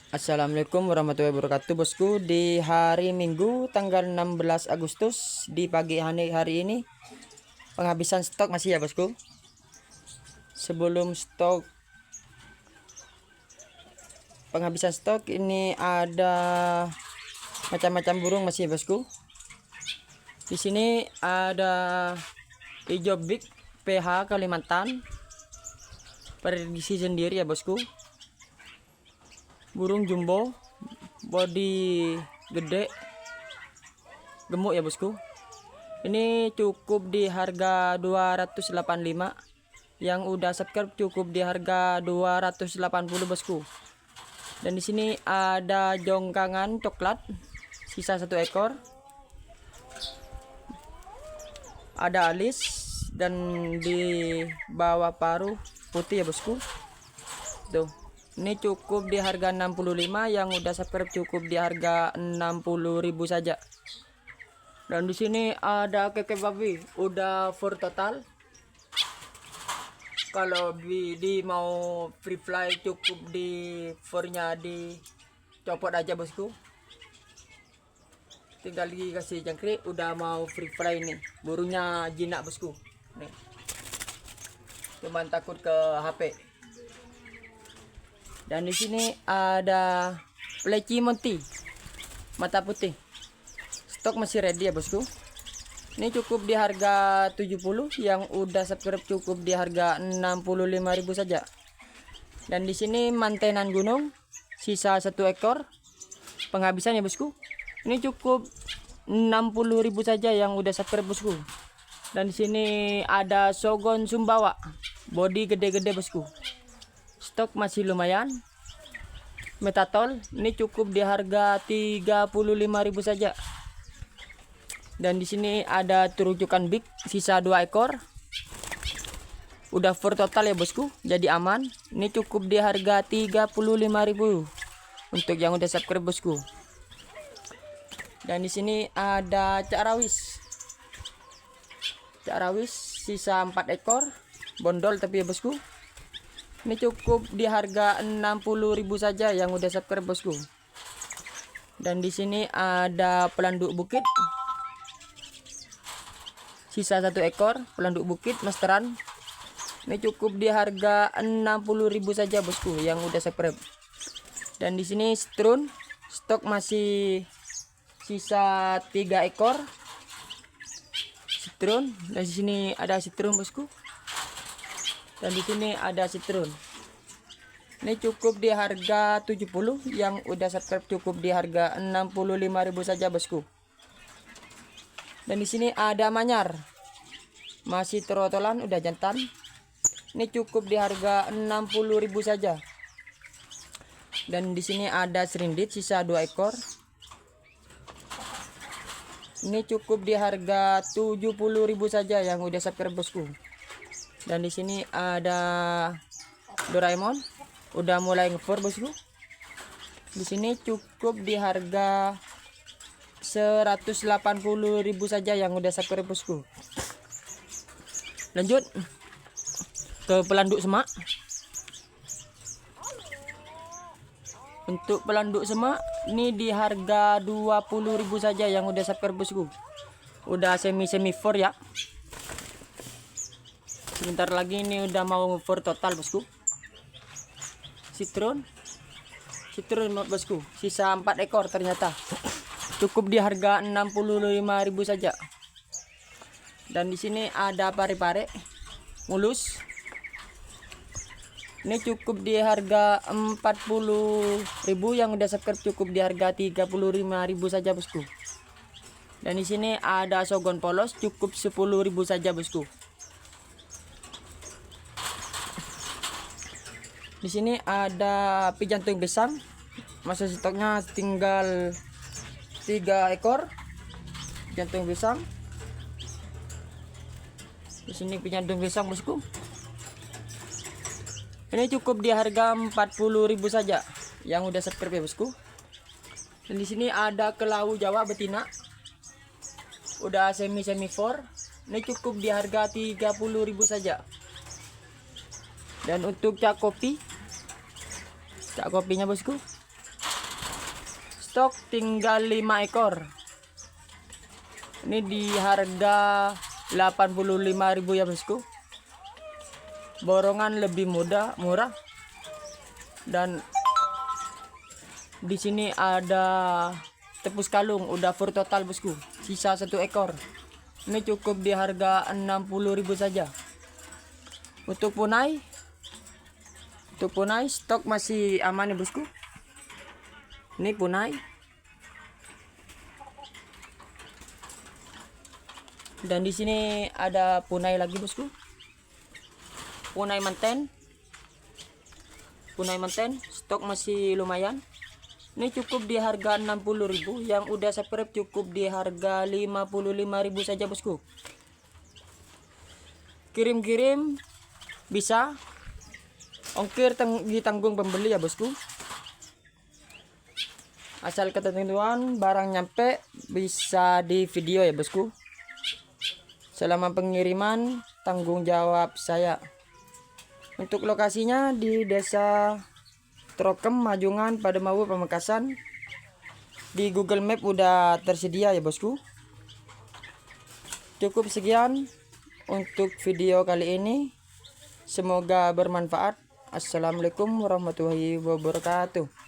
Assalamualaikum warahmatullahi wabarakatuh bosku. Di hari Minggu tanggal 16 Agustus di pagi hari ini penghabisan stok masih ya bosku. Sebelum stok penghabisan stok ini ada macam-macam burung masih ya bosku. Di sini ada hijau big PH Kalimantan, prediksi sendiri ya bosku. Burung jumbo, body gede, gemuk ya bosku. Ini cukup di harga 285. Yang udah subscribe cukup di harga 280 bosku. Dan di sini ada jongkangan coklat, sisa 1 ekor. Ada alis dan di bawah paruh putih ya bosku. Tuh. Ini cukup di harga 65, yang udah subscribe cukup di harga 60.000 saja. Dan di sini ada keke babi, udah full total. Kalau di mau free fly cukup di furnya dicopot aja bosku. Tinggal dikasih jangkrik udah mau free fly nih. Burungnya jinak bosku. Nih. Cuman takut ke HP. Dan di sini ada pleci monti mata putih. Stok masih ready ya bosku. Ini cukup di harga 70, yang udah subscribe cukup di harga 65.000 saja. Dan di sini mantenan gunung sisa 1 ekor. Penghabisan ya bosku. Ini cukup 60.000 saja yang udah subscribe bosku. Dan di sini ada sogon sumbawa, body gede-gede bosku. Stok masih lumayan. Metatol ini cukup di harga 35.000 saja. Dan di sini ada terujukan big sisa 2 ekor. Udah full total ya bosku, jadi aman. Ini cukup di harga 35.000 untuk yang udah subscribe bosku. Dan di sini ada cak rawis. Cak rawis sisa 4 ekor, bondol tapi ya bosku. Ini cukup di harga 60.000 saja yang udah subscribe bosku. Dan di sini ada pelanduk bukit. Sisa 1 ekor, pelanduk bukit masteran. Ini cukup di harga 60.000 saja bosku yang udah subscribe. Dan di sini strun, stok masih sisa 3 ekor. Strun, dan di sini ada strun bosku. Dan di sini ada citron. Ini cukup di harga 70, yang udah subscribe cukup di harga 65.000 saja bosku. Dan di sini ada manyar. Masih trotolan, udah jantan. Ini cukup di harga 60.000 saja. Dan di sini ada serindit sisa 2 ekor. Ini cukup di harga 70.000 saja yang udah subscribe bosku. Dan di sini ada Doraemon, udah mulai ngefur bosku. Di sini cukup di harga 180.000 saja yang udah subscribe bosku. Lanjut ke pelanduk semak. Untuk pelanduk semak ini di harga 20.000 saja yang udah subscribe bosku. Udah semi fur ya. Sebentar lagi ini udah mau full total bosku. Citron bosku, sisa 4 ekor ternyata. Cukup di harga 65.000 saja. Dan di sini ada pare-pare mulus. Ini cukup di harga 40.000, yang udah subscribe cukup di harga 35.000 saja bosku. Dan di sini ada sogon polos cukup 10.000 saja bosku. Di sini ada pijantung besang, masa stoknya tinggal 3 ekor jantung besang. Di sini pijantung besang bosku. Ini cukup di harga 40.000 saja yang udah subscribe ya bosku. Dan di sini ada kelau Jawa betina, udah semi for. Ini cukup di harga 30.000 saja. Dan untuk cak kopinya bosku, stok tinggal 5 ekor. Ini di harga 85.000 ya bosku. Borongan lebih murah. Dan di sini ada tepus kalung, udah full total bosku. Sisa 1 ekor. Ini cukup di harga 60.000 saja. Untuk punai stok masih aman ya bosku. Ini punai. Dan di sini ada punai lagi bosku. Punai manten, stok masih lumayan. Ini cukup di harga 60.000. Yang udah subscribe cukup di harga 55.000 saja bosku. Kirim bisa. Ongkir ditanggung pembeli ya bosku. Asal ketentuan barang nyampe bisa di video ya bosku. Selama pengiriman tanggung jawab saya. Untuk lokasinya di Desa Trokem, Majungan, Pademawu, Pamekasan. Di Google Map udah tersedia ya bosku. Cukup sekian untuk video kali ini. Semoga bermanfaat. Assalamualaikum warahmatullahi wabarakatuh.